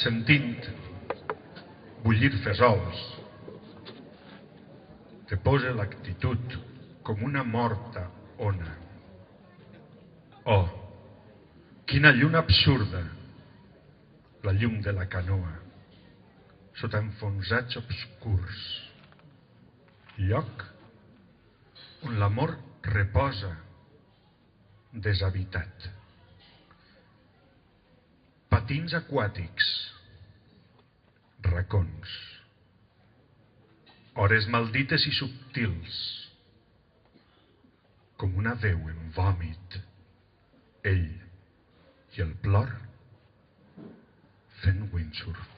sentint bullir fesols, reposa l'actitud com una morta ona. Oh, quina lluna absurda, la llum de la canoa, sota enfonsats obscurs, lloc on l'amor reposa deshabitat. Patins aquàtics, racons, hores maldites i subtils, com una veu en vòmit, ell i el plor fent windsurf.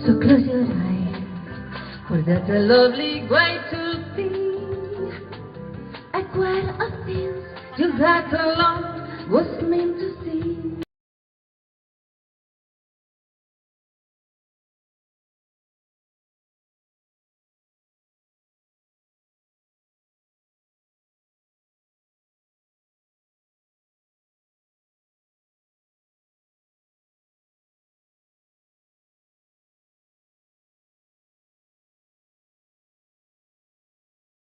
So close your eyes, for that's a lovely way to be. A choir of things you that alone was meant to see.